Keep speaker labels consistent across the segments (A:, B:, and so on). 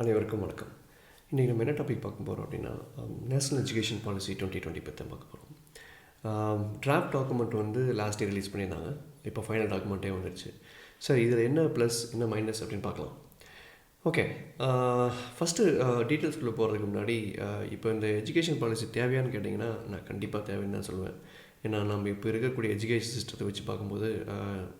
A: அனைவருக்கும் வணக்கம். இன்றைக்கி நம்ம என்ன டாபிக் பார்க்க போகிறோம் அப்படின்னா, நேஷ்னல் எஜுகேஷன் பாலிசி 2020 பற்றி பார்க்க போகிறோம். டிராஃப்ட் டாக்குமெண்ட் வந்து லாஸ்ட் இயர் ரிலீஸ் பண்ணியிருந்தாங்க. இப்போ ஃபைனல் டாக்குமெண்ட்டே வந்துடுச்சு. சரி, இதில் என்ன ப்ளஸ் என்ன மைனஸ் அப்படின்னு பார்க்கலாம். ஓகே, ஃபஸ்ட்டு டீட்டெயில்ஸ்குள்ளே போகிறதுக்கு முன்னாடி இப்போ இந்த எஜுகேஷன் பாலிசி தேவையான்னு கேட்டிங்கன்னா, நான் கண்டிப்பாக தேவைன்னு தான் சொல்லுவேன். ஏன்னா நம்ம இப்போ இருக்கக்கூடிய எஜுகேஷன் சிஸ்டத்தை வச்சு பார்க்கும்போது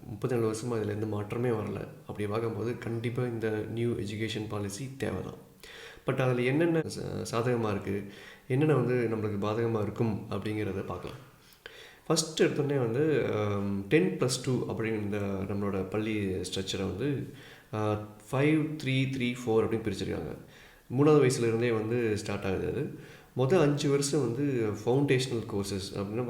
A: 34 வருஷமாக இதில் எந்த மாற்றமே வரல. அப்படி பார்க்கும்போது கண்டிப்பாக இந்த நியூ எஜுகேஷன் பாலிசி தேவை தான். பட் அதில் என்னென்ன சாதகமாக இருக்குது, என்னென்ன வந்து நம்மளுக்கு பாதகமாக இருக்கும் அப்படிங்கிறத பார்க்கலாம். ஃபஸ்ட்டு எடுத்தோடனே வந்து 10+2 அப்படின்னு இந்த நம்மளோட பள்ளி ஸ்ட்ரக்சரை வந்து 5-3-3-4 அப்படின்னு பிரிச்சிருக்காங்க. 3வது வயசுலேருந்தே வந்து ஸ்டார்ட் ஆகுது. அது மொதல் 5 வருஷம் வந்து ஃபவுண்டேஷ்னல் கோர்சஸ் அப்படின்னா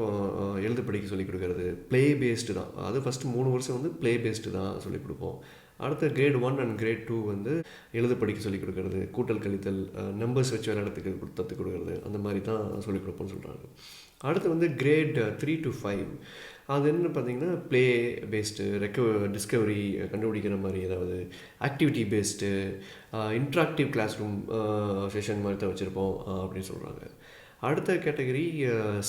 A: எழுத படிக்க சொல்லிக் கொடுக்குறது ப்ளே பேஸ்டு தான். அது ஃபஸ்ட்டு 3 வருஷம் வந்து ப்ளே பேஸ்டு தான் சொல்லிக் கொடுப்போம். அடுத்த கிரேட் 1 அண்ட் கிரேட் 2 வந்து எழுத படிக்க சொல்லிக் கொடுக்குறது, கூட்டல் கழித்தல், நம்பர்ஸ் வச்சு விளையாடத்துக்கு கற்றுக் கொடுக்குறது, அந்த மாதிரி தான் சொல்லிக் கொடுப்போம்னு சொல்கிறாங்க. அடுத்து வந்து கிரேட் 3 to 5 அது என்ன பார்த்திங்கன்னா ப்ளே பேஸ்டு, டிஸ்கவரி கண்டுபிடிக்கிற மாதிரி, ஏதாவது activity based, interactive classroom session மாதிரி தான் வச்சுருப்போம் அப்படின்னு சொல்கிறாங்க. அடுத்த கேட்டகரி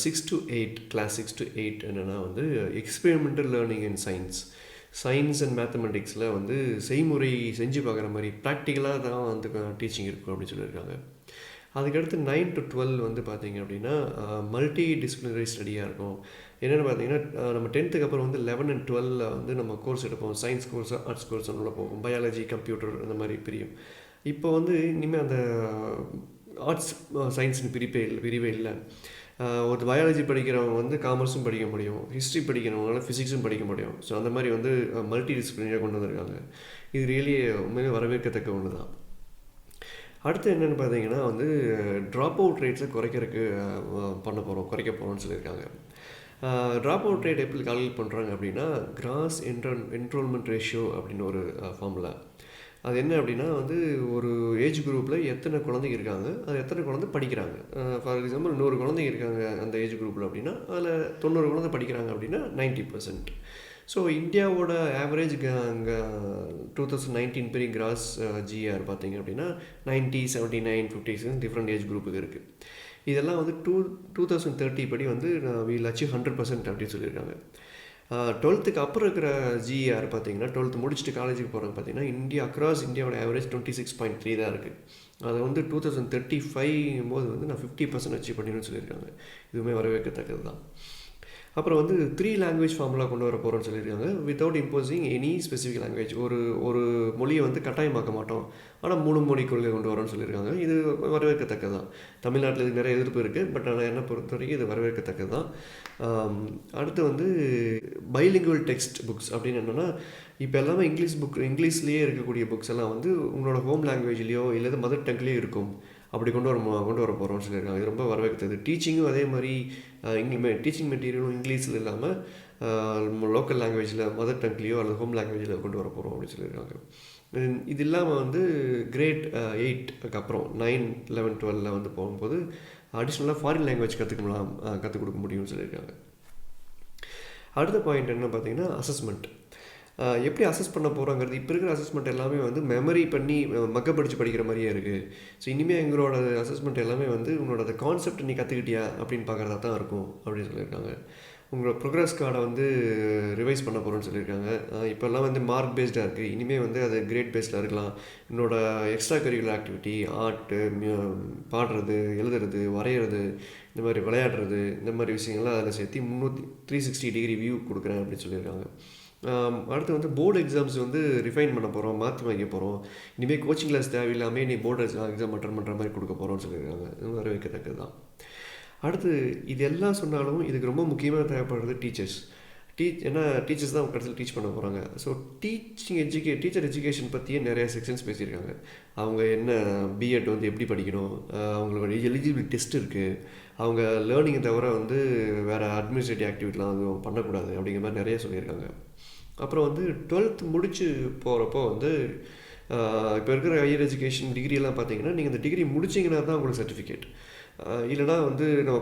A: 6 to 8, கிளாஸ் 6 to 8 என்னென்னா வந்து experimental learning in science and மேத்தமெட்டிக்ஸில் வந்து செய்முறை செஞ்சு பார்க்குற மாதிரி ப்ராக்டிக்கலாக தான் வந்து டீச்சிங் இருக்கும் அப்படின்னு சொல்லியிருக்காங்க. அதுக்கடுத்து 9 to 12 வந்து பார்த்திங்க அப்படின்னா மல்டி டிசிப்ளினரி ஸ்டடியாக இருக்கும். என்னென்னு பார்த்தீங்கன்னா நம்ம 10th அப்புறம் வந்து 11 and 12 வந்து நம்ம கோர்ஸ் எடுப்போம். சயின்ஸ் கோர்ஸ், ஆர்ட்ஸ் கோர்ஸ் உள்ள போகும், பயாலஜி, கம்ப்யூட்டர் அந்த மாதிரி பிரியும். இப்போ வந்து இனிமேல் அந்த ஆர்ட்ஸ் சயின்ஸ்னு பிரிவே இல்லை. ஒரு பயாலஜி படிக்கிறவங்க வந்து காமர்ஸும் படிக்க முடியும், ஹிஸ்ட்ரி படிக்கிறவங்களால ஃபிசிக்ஸும் படிக்க முடியும். ஸோ அந்த மாதிரி வந்து மல்டி டிசிப்ளினரியாக கொண்டு வந்திருக்காங்க. இது ரியலி உண்மையிலே வரவேற்கத்தக்க ஒன்று தான். அடுத்து என்னென்னு பார்த்தீங்கன்னா வந்து ட்ராப் அவுட் ரேட்ஸை குறைக்க போகிறோம்னு சொல்லியிருக்காங்க. ட்ராப் அவுட் ரேட் எப்படி கால்குலேட் பண்ணுறாங்க அப்படின்னா கிராஸ் என்ரோல்மெண்ட் ரேஷியோ அப்படின்னு ஒரு ஃபார்முலா. அது என்ன அப்படின்னா வந்து ஒரு ஏஜ் குரூப்பில் எத்தனை குழந்தைங்க இருக்காங்க, அது எத்தனை குழந்தை படிக்கிறாங்க. ஃபார் எக்ஸாம்பிள் 100 குழந்தைங்க இருக்காங்க அந்த ஏஜ் குரூப்பில் அப்படின்னா அதில் 90 குழந்தை படிக்கிறாங்க அப்படின்னா 90%. ஸோ இந்தியாவோட ஆவரேஜ் அங்கே 2019 பெரிய கிராஸ் ஜிஆர் பார்த்திங்க அப்படின்னா 90, 79, 56 டிஃப்ரெண்ட் ஏஜ் குரூப்புக்கு இருக்குது. இதெல்லாம் வந்து 2030 படி வந்து வீல் அச்சீவ் 100% அப்படின்னு சொல்லியிருக்காங்க. 12th அப்புறம் இருக்கிற ஜிஆர் பார்த்திங்கன்னா 12th முடிச்சுட்டு காலேஜுக்கு போகிறாங்க பார்த்திங்கன்னா இந்தியாவோட ஆவரேஜ் 26.3 தான் இருக்குது. அதை வந்து 2035 போது வந்து நான் 50% அச்சீவ் பண்ணிடணும்னு சொல்லியிருக்காங்க. இதுவுமே வரவேற்கத்தக்கது தான். அப்புறம் வந்து 3 லாங்குவேஜ் ஃபார்முலா கொண்டு வர போகிறோம்னு சொல்லியிருக்காங்க. Without imposing any specific language. ஒரு மொழியை வந்து கட்டாயமாக்க மாட்டோம், ஆனால் 3 மொழி கொள்கை கொண்டு வரோம்னு சொல்லியிருக்காங்க. இது வரவேற்கத்தக்கது தான். தமிழ்நாட்டில் இது நிறைய எதிர்ப்பு இருக்குது, பட் ஆனால் என்னை பொறுத்த வரைக்கும் இது வரவேற்கத்தக்கது தான். அடுத்து வந்து பைலிங்குவல் டெக்ஸ்ட் புக்ஸ் அப்படின்னு என்னென்னா, இப்போ எல்லாமே இங்கிலீஷ்லேயே இருக்கக்கூடிய புக்ஸ் எல்லாம் வந்து உங்களோட ஹோம் லாங்குவேஜ்லேயோ இல்லை மதர் டங்க்லேயோ இருக்கும். அப்படி கொண்டு வர போகிறோம்னு சொல்லியிருக்காங்க. இது ரொம்ப வரவேற்கிறது. டீச்சிங்கும் அதே மாதிரி டீச்சிங் மெட்டீரியலும் இங்கிலீஷில் இல்லாமல் லோக்கல் லாங்குவேஜில் மதர் டங்க்லேயோ அல்லது ஹோம் லாங்குவேஜில் கொண்டு வர போகிறோம் அப்படின்னு சொல்லியிருக்காங்க. இது இல்லாமல் வந்து கிரேட் 8க்கு அப்புறம் 9, 11, 12 வந்து போகும்போது அடிஷ்னலாக ஃபாரின் லாங்குவேஜ் கற்றுக் கொடுக்க முடியும்னு சொல்லியிருக்காங்க. அடுத்த பாயிண்ட் என்ன பார்த்தீங்கன்னா அசஸ்மெண்ட். எப்படி அசஸ் பண்ண போகிறோங்கிறது இப்போ இருக்கிற அசஸ்மெண்ட் எல்லாமே வந்து மெமரி பண்ணி படித்து படிக்கிற மாதிரியே இருக்குது. ஸோ இனிமேல் எங்களோட அசஸ்மெண்ட் எல்லாமே வந்து உங்களோட கான்செப்ட் நீ கற்றுக்கிட்டியா அப்படின்னு பார்க்குறதா தான் இருக்கும் அப்படின்னு சொல்லியிருக்காங்க. உங்களோட ப்ரோக்ரஸ் கார்டை வந்து ரிவைஸ் பண்ண போகிறோன்னு சொல்லியிருக்காங்க. இப்போல்லாம் வந்து மார்க் பேஸ்டாக இருக்குது. இனிமேல் வந்து அது கிரேட் பேஸ்டில் இருக்கலாம். என்னோட எக்ஸ்ட்ரா கரிக்குலர் ஆக்டிவிட்டி, ஆர்ட்டு, பாடுறது, எழுதுறது, வரைகிறது, இந்த மாதிரி விளையாடுறது, இந்த மாதிரி விஷயங்கள்லாம் அதில் சேர்த்து 360 டிகிரி வியூ கொடுக்குறேன் அப்படின்னு சொல்லியிருக்காங்க. அடுத்து வந்து போர்டு எக்ஸாம்ஸ் வந்து ரிஃபைன் பண்ண போகிறோம், மாற்றி வைக்க போகிறோம். இனிமேல் கோச்சிங் கிளாஸ் தேவையில்லாமல் நீ போர்டு எக்ஸாம் அட்டன் பண்ணுற மாதிரி கொடுக்க போகிறோம்னு சொல்லியிருக்காங்க. இது வரவேற்கத்தக்கது தான். அடுத்து இது எல்லாம் சொன்னாலும் இதுக்கு ரொம்ப முக்கியமாக தேவைப்படுறது டீச்சர்ஸ். ஏன்னா டீச்சர்ஸ் தான் கடைசியில் டீச் பண்ண போகிறாங்க. ஸோ டீச்சர் எஜுகேஷன் பற்றியே நிறைய செக்ஷன்ஸ் பேசியிருக்காங்க. அவங்க என்ன பிஎட் வந்து எப்படி படிக்கணும், அவங்களோட எலிஜிபிலிட்டி டெஸ்ட் இருக்குது, அவங்க லேர்னிங்கை தவிர வந்து வேறு அட்மினிஸ்ட்ரேட்டிவ் ஆக்டிவிட்டிலாம் வந்து பண்ணக்கூடாது அப்படிங்கிற மாதிரி நிறைய சொல்லியிருக்காங்க. அப்புறம் வந்து 12th முடித்து போகிறப்போ வந்து இப்போ இருக்கிற ஹையர் எஜுகேஷன் டிகிரியெல்லாம் பார்த்தீங்கன்னா நீங்கள் அந்த டிகிரி முடிச்சிங்கன்னா தான் உங்களுக்கு சர்டிஃபிகேட். இல்லைனா வந்து நம்ம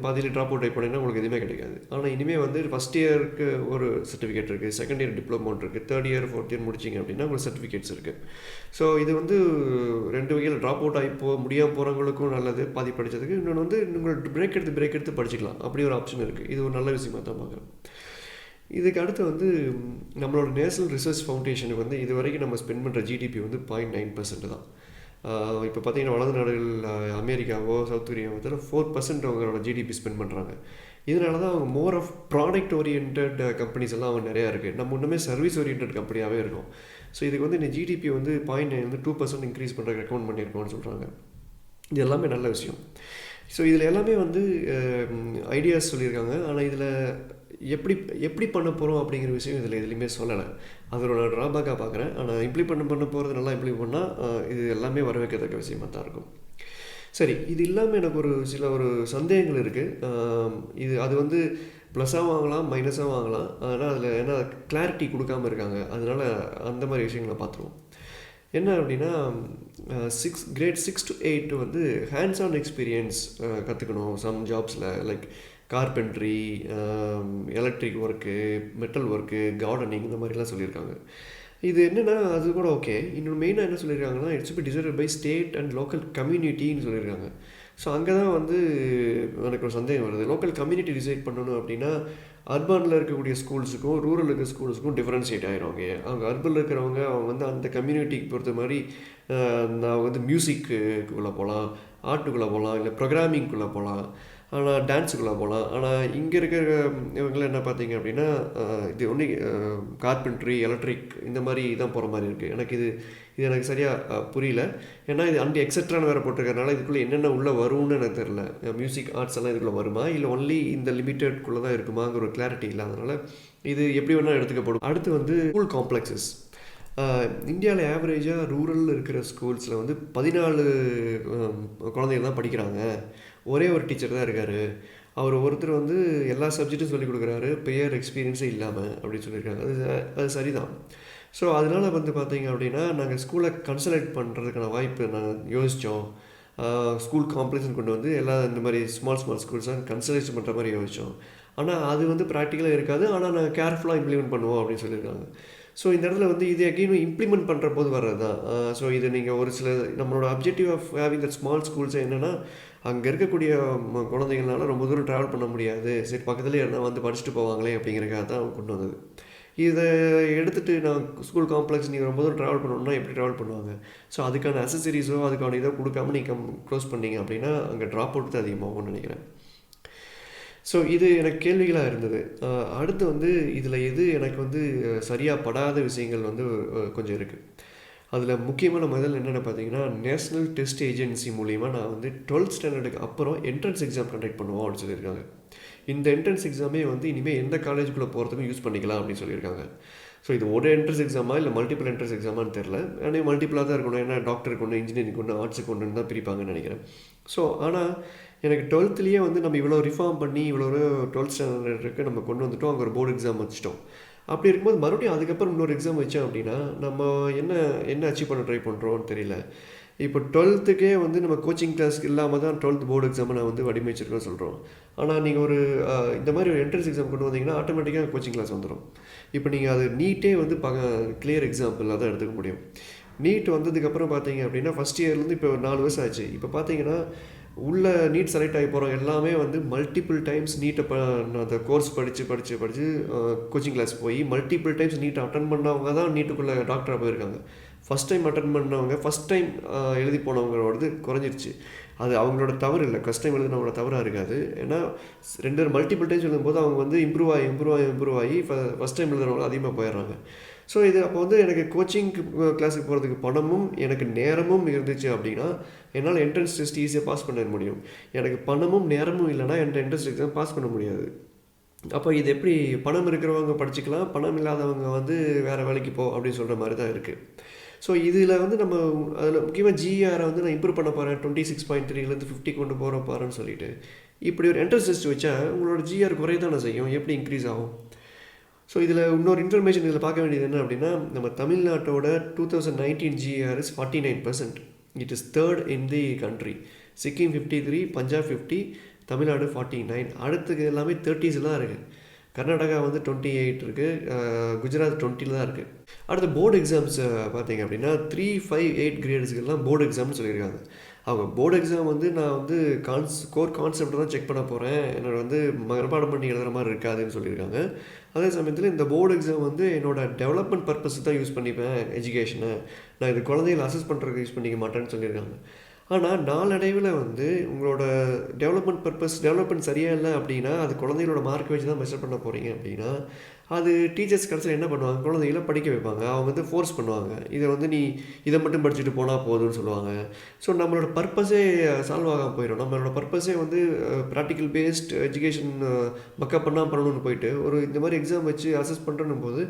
A: பாதியில் ட்ராப் அவுட் டைப் பண்ணிங்கன்னா உங்களுக்கு எதுவுமே கிடைக்காது. ஆனால் இனிமேல் வந்து ஃபஸ்ட் இயருக்கு ஒரு சர்டிஃபிகேட் இருக்குது, செகண்ட் இயர் டிப்ளமோ இருக்குது, தேர்ட் இயர் ஃபோர்த் இயர் முடிச்சிங்க அப்படின்னா உங்களுக்கு சர்டிஃபிகேட்ஸ் இருக்குது. ஸோ இது வந்து 2 வகையில் ட்ராப் அவுட் ஆகி முடியாமல் போகிறவங்களுக்கும் நல்லது, பாதி படித்ததுக்கு. இன்னொன்று வந்து நீங்கள் பிரேக் எடுத்து படிச்சுக்கலாம், அப்படி ஒரு ஆப்ஷன் இருக்குது. இது ஒரு நல்ல விஷயமாக தான் பார்க்குறேன். இதுக்கு அடுத்து வந்து நம்மளோட நேஷனல் ரிசர்ச் ஃபவுண்டேஷனுக்கு வந்து இது வரைக்கும் நம்ம ஸ்பெண்ட் பண்ணுற ஜிடிபி வந்து 0.9% தான். இப்போ பார்த்தீங்கன்னா வளர்ந்த நாடுகள் அமெரிக்காவோ சவுத் கொரியாவோ 4% அவங்களோட ஜிடிபி ஸ்பெண்ட் பண்ணுறாங்க. இதனால தான் அவங்க more of product orient companies எல்லாம் அவங்க நிறையா இருக்குது. நம்ம இன்னுமே சர்வீஸ் ஓரியன்ட் கம்பெனியாகவே இருக்கும். ஸோ இதுக்கு வந்து இந்த ஜிடிபி வந்து 0.9 வந்து 2% இன்க்ரீஸ் பண்ணுறதுக்கு ரெக்கமெண்ட் பண்ணியிருக்கோம்னு சொல்கிறாங்க. இது எல்லாமே நல்ல விஷயம். ஸோ இதில் எல்லாமே வந்து ஐடியாஸ் சொல்லியிருக்காங்க. ஆனால் இதில் எப்படி பண்ண போகிறோம் அப்படிங்கிற விஷயம் இதில் எதுலையுமே சொல்லலை. அதோட ட்ராபேக்காக பார்க்குறேன். ஆனால் இம்ப்ளிமெண்ட் பண்ண போகிறது நல்லா இம்ப்ளிமெண்ட் பண்ணால் இது எல்லாமே வரவேற்கத்தக்க விஷயமாக தான் இருக்கும். சரி, இது இல்லாமல் எனக்கு ஒரு சந்தேகங்கள் இருக்குது. அது வந்து ப்ளஸ்ஸாக வாங்கலாம், மைனஸாக வாங்கலாம். ஆனால் அதில் ஏன்னா கிளாரிட்டி கொடுக்காமல் இருக்காங்க. அதனால் அந்த மாதிரி விஷயங்களை பார்த்துருவோம். என்ன அப்படின்னா கிரேட் 6 to 8 வந்து ஹேண்ட்ஸ் ஆன் எக்ஸ்பீரியன்ஸ் கற்றுக்கணும் சம் ஜாப்ஸில். Like carpentry, electric work, metal work, gardening, இந்த மாதிரிலாம் சொல்லியிருக்காங்க. இது என்னென்னா அது கூட ஓகே. இன்னொன்று மெயினாக என்ன சொல்லியிருக்காங்கன்னா it's be decided by state and local கம்யூனிட்டின்னு சொல்லியிருக்காங்க. ஸோ அங்கே தான் வந்து எனக்கு ஒரு சந்தேகம் வருது. லோக்கல் கம்யூனிட்டி டிசைட் பண்ணணும் அப்படின்னா அர்பனில் இருக்கக்கூடிய ஸ்கூல்ஸுக்கும் ரூரல் இருக்கிற ஸ்கூல்ஸுக்கும் டிஃப்ரென்ஷியேட் ஆகிடுவாங்க. அவங்க அர்பனில் இருக்கிறவங்க அவங்க வந்து அந்த கம்யூனிட்டிக்கு பொறுத்த மாதிரி நான் வந்து மியூசிக்குள்ளே போகலாம், ஆர்ட்டுக்குள்ளே போகலாம், இல்லை ப்ரோக்ராமிங்குள்ளே போகலாம், ஆனால் டான்ஸுக்குள்ளே போகலாம். ஆனால் இங்கே இருக்கிற இவங்களை என்ன பார்த்தீங்க அப்படின்னா இது ஒன்லி கார்பென்ட்ரி, எலக்ட்ரிக், இந்த மாதிரி தான் போகிற மாதிரி இருக்குது. இது எனக்கு சரியாக புரியல. ஏன்னா இது அண்ட் எக்ஸட்ரான்னு வேறு போட்டிருக்கறனால இதுக்குள்ளே என்னென்ன உள்ளே வரும்னு எனக்கு தெரில. மியூசிக், ஆர்ட்ஸ் எல்லாம் இதுக்குள்ளே வருமா, இல்லை ஒன்லி இந்த லிமிட்டட்குள்ளே தான் இருக்குமாங்கிற ஒரு கிளாரிட்டி இல்லை. அதனால் இது எப்படி வேணால் எடுத்துக்கப்படும். அடுத்து வந்து ஸ்கூல் காம்ப்ளெக்ஸஸ். இந்தியாவில் ஆவரேஜாக ரூரலில் இருக்கிற ஸ்கூல்ஸில் வந்து 14 குழந்தைகள் தான் படிக்கிறாங்க. ஒரே ஒரு டீச்சர் தான் இருக்கார். அவர் ஒருத்தர் வந்து எல்லா சப்ஜெக்ட்டும் சொல்லிக் கொடுக்குறாரு, பெயர் எக்ஸ்பீரியன்ஸே இல்லாமல் அப்படின்னு சொல்லியிருக்காங்க. அது சரிதான். ஸோ அதனால் வந்து பார்த்தீங்க அப்படின்னா நாங்கள் ஸ்கூலை கன்சல்ட் பண்ணுறதுக்கான வாய்ப்பு நாங்கள் யோசித்தோம். ஸ்கூல் காம்ப்ளெக்ஸ்னு கொண்டு வந்து இந்த மாதிரி ஸ்மால் ஸ்கூல்ஸாக கன்சல்டேஷன் பண்ணுற மாதிரி யோசித்தோம். ஆனால் அது வந்து ப்ராக்டிக்கலாக இருக்காது. ஆனால் நாங்கள் கேர்ஃபுல்லாக இம்ப்ளிமெண்ட் பண்ணுவோம் அப்படின்னு சொல்லியிருக்காங்க. ஸோ இந்த இடத்துல வந்து இது எகைன் இம்ப்ளிமெண்ட் பண்ணுற போது வர்றது தான். ஸோ இது நீங்கள் ஒரு சில நம்மளோட objective of having the small schools என்னென்னா அங்கே இருக்கக்கூடிய குழந்தைங்களால ரொம்ப தூரம் ட்ராவல் பண்ண முடியாது, சரி பக்கத்துலேயே இருந்தால் வந்து படிச்சுட்டு போவாங்களே அப்படிங்கிறக்காக தான் கொண்டு வந்தது. இதை எடுத்துகிட்டு நான் ஸ்கூல் காம்ப்ளெக்ஸ் நீங்கள் ரொம்ப தூரம் ட்ராவல் பண்ணணுன்னா எப்படி ட்ராவல் பண்ணுவாங்க? ஸோ அதுக்கான அசசரிஸோ அதுக்கான இதோ கொடுக்காம நீங்கள் க்ளோஸ் பண்ணிங்க அப்படின்னா அங்கே ட்ராப் அவுட் தான் அதிகமாகும்னு நினைக்கிறேன். ஸோ இது எனக்கு கேள்விகளாக இருந்தது. அடுத்து வந்து இதில் எது எனக்கு வந்து சரியாக படாத விஷயங்கள் வந்து கொஞ்சம் இருக்குது. அதில் முக்கியமான முதல் என்னென்னு பார்த்தீங்கன்னா நேஷ்னல் டெஸ்ட் ஏஜென்சி மூலிமா நான் வந்து 12th ஸ்டாண்டர்டுக்கு அப்புறம் என்ட்ரன்ஸ் எக்ஸாம் கண்டக்ட் பண்ணுவோம் அப்படின்னு சொல்லியிருக்காங்க. இந்த என்ட்ரன்ஸ் எக்ஸாமே வந்து இனிமேல் எந்த காலேஜுக்குள்ளே போகிறதுக்கும் யூஸ் பண்ணிக்கலாம் அப்படின்னு சொல்லியிருக்காங்க. ஸோ இது ஒரு என்ட்ரன்ஸ் எக்ஸாமா இல்லை மல்டிபிள் என்ட்ரன்ஸ் எக்ஸாமான்னு தெரில. ஆனால் மல்டிபிளாக தான் இருக்கணும். ஏன்னா டாக்டருக்கு ஒன்று, இன்ஜினியரிங் ஒன்று, ஆர்ட்ஸுக்கு ஒன்று தான் பிரிப்பாங்கன்னு நினைக்கிறேன். ஸோ ஆனால் எனக்கு 12th வந்து நம்ம இவ்வளோ ரிஃபார்ம் பண்ணி இவ்வளோ 12th ஸ்டாண்டர்டுக்கு நம்ம கொண்டு வந்துட்டோம். அங்கே ஒரு போர்டு எக்ஸாம் வச்சுட்டோம். அப்படி இருக்கும்போது மறுபடியும் அதுக்கப்புறம் இன்னொரு எக்ஸாம் வச்சோம் அப்படின்னா நம்ம என்ன அச்சீவ் பண்ண ட்ரை பண்ணுறோன்னு தெரியல. இப்போ 12th வந்து நம்ம கோச்சிங் கிளாஸ் இல்லாமல் தான் 12th போர்டு எக்ஸாமை நான் வந்து வடிவமைச்சிருக்கேன்னு சொல்கிறோம். ஆனால் நீங்கள் இந்த மாதிரி ஒரு என்ட்ரன்ஸ் எக்ஸாம் கொண்டு வந்தீங்கன்னா ஆட்டோமேட்டிக்காக கோச்சிங் கிளாஸ் வந்துடும். இப்போ நீங்கள் அது நீட்டே வந்து கிளியர் எக்ஸாம்பிள் தான் எடுத்துக்க முடியும். நீட் வந்ததுக்கப்புறம் பார்த்தீங்க அப்படின்னா ஃபஸ்ட் இயர்லேருந்து இப்போ 4 வருஷம் ஆச்சு. இப்போ பார்த்தீங்கன்னா உள்ள நீட் செலக்ட் ஆகி போகிறோம் எல்லாமே வந்து மல்டிபிள் டைம்ஸ் நீட்டை அந்த கோர்ஸ் படித்து கோச்சிங் கிளாஸ் போய் மல்டிபிள் டைம்ஸ் நீட்டை அட்டன் பண்ணவங்க தான் நீட்டுக்குள்ளே டாக்டராக போயிருக்காங்க. ஃபஸ்ட் டைம் அட்டன் பண்ணவங்க ஃபஸ்ட் டைம் எழுதி போனவங்களோடது குறைஞ்சிருச்சு. அது அவங்களோட தவறு இல்லை, ஃபஸ்ட் டைம் எழுதினவங்களோட தவறாக இருக்காது. ஏன்னா மல்டிபிள் டைம்ஸ் எழுதும்போது அவங்க வந்து இம்ப்ரூவ் ஆகி ஃபஸ்ட் டைம் எழுதுறவங்க அதிகமாக போயிடுறாங்க. ஸோ இது அப்போ வந்து எனக்கு கோச்சிங் கிளாஸுக்கு போகிறதுக்கு பணமும் எனக்கு நேரமும் இருந்துச்சு அப்படின்னா என்னால் என்ட்ரன்ஸ் டெஸ்ட் ஈஸியாக பாஸ் பண்ண முடியும். எனக்கு பணமும் நேரமும் இல்லைனா என்ட்ரன்ஸ் எக்ஸாம் பாஸ் பண்ண முடியாது. அப்போ இது எப்படி பணம் இருக்கிறவங்க படிச்சுக்கலாம், பணம் இல்லாதவங்க வந்து வேறு வேலைக்கு போ அப்படின்னு சொல்கிற மாதிரி தான் இருக்குது. ஸோ இதில் வந்து நம்ம அதில் முக்கியமாக ஜிஆரை வந்து நான் இம்ப்ரூவ் பண்ண போகிறேன் 26.3லேருந்து 50 கொண்டு போகிறேன்னு சொல்லிட்டு இப்படி ஒரு என்ட்ரன்ஸ் டெஸ்ட் வச்சா உங்களோட ஜிஆர் குறைய தானே செய்யும், எப்படி இன்க்ரீஸ் ஆகும்? ஸோ இதில் இன்னொரு இன்ஃபர்மேஷன் இதில் பார்க்க வேண்டியது என்ன அப்படின்னா, நம்ம தமிழ்நாட்டோட 2019 GAR is 49%. It is third in the country. Sikkim 53, Punjab 50, Tamil Nadu 49. அடுத்தது எல்லாமே 30s தான் இருக்குது. கர்நாடகா வந்து 28 இருக்குது, குஜராத் 20 தான் இருக்குது. அடுத்த போர்டு எக்ஸாம்ஸ் பார்த்தீங்க அப்படின்னா 3, 5, 8 கிரேட்ஸ்க்கெல்லாம் போர்டு எக்ஸாம்னு சொல்லியிருக்காங்க. அவங்க போர்டு எக்ஸாம் வந்து நான் வந்து கோர் கான்செப்ட் தான் செக் பண்ண போகிறேன், என்னோட வந்து மனப்பாடம் பண்ணி எழுதுகிற மாதிரி இருக்காதுன்னு சொல்லியிருக்காங்க. அதே சமயத்தில் இந்த போர்டு எக்ஸாம் வந்து என்னோடய டெவலப்மெண்ட் பர்பஸ் தான் யூஸ் பண்ணிப்பேன் எஜுகேஷனை, நான் இது குழந்தைகளை அசஸ் பண்ணுறதுக்கு யூஸ் பண்ணிக்க மாட்டேன்னு சொல்லியிருக்காங்க. ஆனால் நாளடைவில் வந்து உங்களோட டெவலப்மெண்ட் சரியாக இல்லை அப்படின்னா, அது குழந்தைகளோட மார்க் வச்சு தான் மெஷர் பண்ண போகிறீங்க அப்படின்னா, அது டீச்சர்ஸ் கடைசியில் என்ன பண்ணுவாங்க, குழந்தைகளை படிக்க வைப்பாங்க. அவங்க வந்து ஃபோர்ஸ் பண்ணுவாங்க, இதை வந்து நீ இதை மட்டும் படிச்சுட்டு போனால் போதும்னு சொல்லுவாங்க. ஸோ நம்மளோட பர்பஸே சால்வ் ஆகாமல் போயிடும். நம்மளோட பர்பஸே வந்து ப்ராக்டிக்கல் பேஸ்ட் எஜுகேஷன் மக்கப் பண்ணணும்னு போயிட்டு இந்த மாதிரி எக்ஸாம் வச்சு அசஸ் பண்ணுறன்னும் போது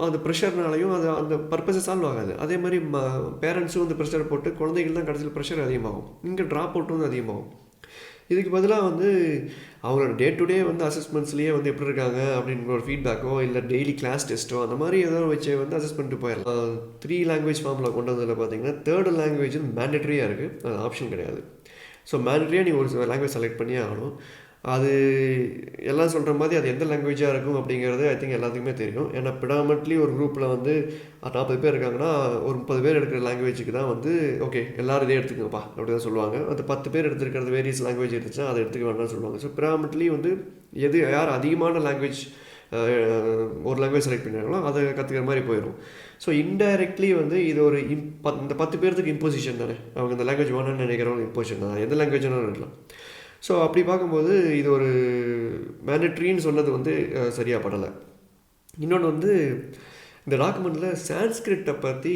A: அந்த ப்ரெஷர்னாலையும் அந்த பர்பஸை சால்வ் ஆகாது. அதே மாதிரி பேரண்ட்ஸும் வந்து ப்ரெஷர் போட்டு குழந்தைகள் தான் கடைசியில் ப்ரெஷர் அதிகமாகும். இங்கே ட்ராப் அவுட்டும் வந்து அதிகமாகும். இதுக்கு பதிலாக வந்து அவங்களோட டே டு டே வந்து அசஸ்மெண்ட்ஸ்லேயே வந்து எப்படி இருக்காங்க அப்படின்ற ஒரு ஃபீட்பேக்கோ இல்லை டெய்லி கிளாஸ் டெஸ்ட்டோ அந்த மாதிரி ஏதோ வச்சு வந்து அசஸ் பண்ணிட்டு போயிடலாம். 3 லாங்குவேஜ் ஃபார்மில் கொண்டு வந்ததில் பார்த்தீங்கன்னா 3rd லாங்குவேஜ் மேண்டட்ரியாக இருக்குது, அது ஆப்ஷன் கிடையாது. ஸோ மேண்டட்ரியாக நீ ஒரு லாங்குவேஜ் செலக்ட் பண்ணியே ஆகணும். அது எல்லாம் சொல்கிற மாதிரி அது எந்த லாங்குவேஜாக இருக்கும் அப்படிங்கிறது ஐ திங்க் எல்லாத்துக்குமே தெரியும். ஏன்னா ப்ரிடாமன்ட்லி ஒரு குரூப்பில் வந்து 40 பேர் இருக்காங்கன்னா ஒரு 30 பேர் எடுக்கிற லாங்குவேஜுக்கு தான் வந்து ஓகே எல்லோரும் இதே எடுத்துக்கோப்பா அப்படி தான் சொல்லுவாங்க. அந்த 10 பேர் எடுத்துருக்கிறது வேரியஸ் லாங்குவேஜ் இருந்துச்சுன்னா அதை எடுத்துக்க வேண்டாம்னு சொல்லுவாங்க. ஸோ ப்ரிடாமன்ட்லி வந்து யார் அதிகமான லாங்குவேஜ் ஒரு லாங்குவேஜ் செலக்ட் பண்ணுறாங்களோ அதை கற்றுக்கிற மாதிரி போயிடும். ஸோ இன்டைரக்ட்லி வந்து இது ஒரு இந்த 10 பேர்த்துக்கு இம்போசிஷன் தானே, அவங்க இந்த லாங்குவேஜ் வேணும்னு நினைக்கிறவங்க இம்போசிஷன் தான், எந்த லாங்குவேஜ்னாலும் இருக்கலாம். ஸோ அப்படி பார்க்கும்போது இது ஒரு மேண்டட்ரின்னு சொன்னது வந்து சரியாக படலை. இன்னொன்று வந்து இந்த டாக்குமெண்ட்டில் சான்ஸ்கிரிட்டை பற்றி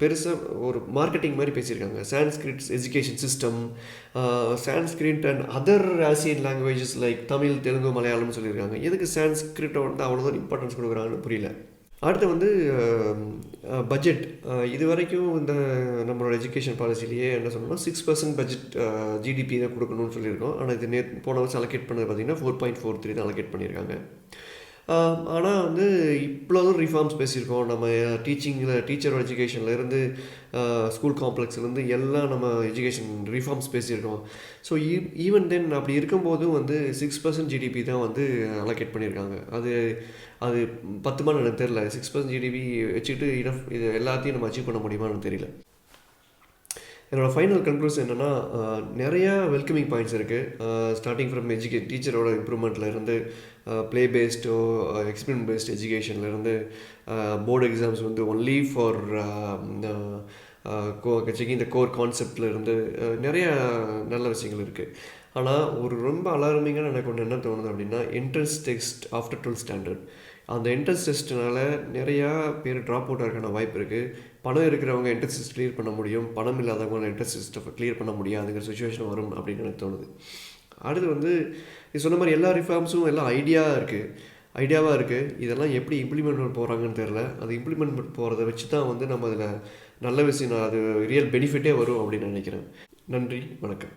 A: பெருசாக ஒரு மார்க்கெட்டிங் மாதிரி பேசியிருக்காங்க. Sanskrit education system, Sanskrit and other Asian languages like Tamil, Telugu, மலையாளம்னு சொல்லியிருக்காங்க. எதுக்கு சான்ஸ்கிரிட்டை வந்து அவ்வளோதான் இம்பார்ட்டன்ஸ் கொடுக்குறாங்கன்னு புரியல. அடுத்து வந்து பட்ஜெட். இது வரைக்கும் இந்த நம்மளோட எஜுகேஷன் பாலிசிலேயே என்ன சொன்னோம்னா 6% பட்ஜெட் ஜிடிபி தான் கொடுக்கணும்னு சொல்லியிருக்கோம். ஆனால் இது போன வருஷம் அலோகேட் பண்ணது பார்த்திங்கன்னா 4.43 தான் அலோகேட் பண்ணியிருக்காங்க. ஆனால் வந்து இவ்வளோதும் ரிஃபார்ம்ஸ் பேசியிருக்கோம். நம்ம டீச்சரோட எஜுகேஷன்லேருந்து ஸ்கூல் காம்ப்ளெக்ஸ்லேருந்து எல்லாம் நம்ம எஜுகேஷன் ரிஃபார்ம்ஸ் பேசியிருக்கோம். ஸோ ஈவன் தென் அப்படி இருக்கும்போதும் வந்து 6% ஜிடிபி தான் வந்து அலோகேட் பண்ணியிருக்காங்க. அது 10 எனக்கு தெரியல. 6% ஜிடிபி வச்சுட்டு இது எல்லாத்தையும் நம்ம அச்சீவ் பண்ண முடியுமான்னு தெரியல. என்னோடய ஃபைனல் கன்க்ளூஷன் என்னென்னா, நிறையா வெல்கமிங் பாயிண்ட்ஸ் இருக்குது. ஸ்டார்டிங் ஃப்ரம் டீச்சரோட இம்ப்ரூவ்மெண்ட்லேருந்து ப்ளே பேஸ்டோ எக்ஸ்பீரியன்ஸ் பேஸ்ட் எஜுகேஷன்லேருந்து போர்டு எக்ஸாம்ஸ் வந்து only for checking the core கான்செப்ட்லேருந்து நிறையா நல்ல விஷயங்கள் இருக்குது. ஆனால் ஒரு ரொம்ப அலாரமிங்கான எனக்கு ஒன்று என்ன தோணுது அப்படின்னா, entrance test after 12th standard, அந்த என்ட்ரன்ஸ் டெஸ்ட்னால நிறையா பேர் ட்ராப் அவுட் ஆகிறதுக்கான வாய்ப்பு இருக்குது. பணம் இருக்கிறவங்க என்ட்ரன்ஸ் டெஸ்ட் கிளியர் பண்ண முடியும், பணம் இல்லாதவங்க என்ட்ரன்ஸ் டெஸ்ட்டை கிளியர் பண்ண முடியாதுங்கிற சுச்சுவேஷன் வரும் அப்படின்னு எனக்கு தோணுது. அடுத்து வந்து நீ சொன்ன மாதிரி எல்லா ரிஃபார்ம்ஸும் எல்லாம் ஐடியாவாக இருக்குது. இதெல்லாம் எப்படி இம்ப்ளிமெண்ட் பண்ண போகிறாங்கன்னு தெரில. அது இம்ப்ளிமெண்ட் பண்ண போகிறத வச்சு தான் வந்து நம்ம அதில் நல்ல விஷயம், அது ரியல் பெனிஃபிட்டே வரும் அப்படின்னு நினைக்கிறேன். நன்றி, வணக்கம்.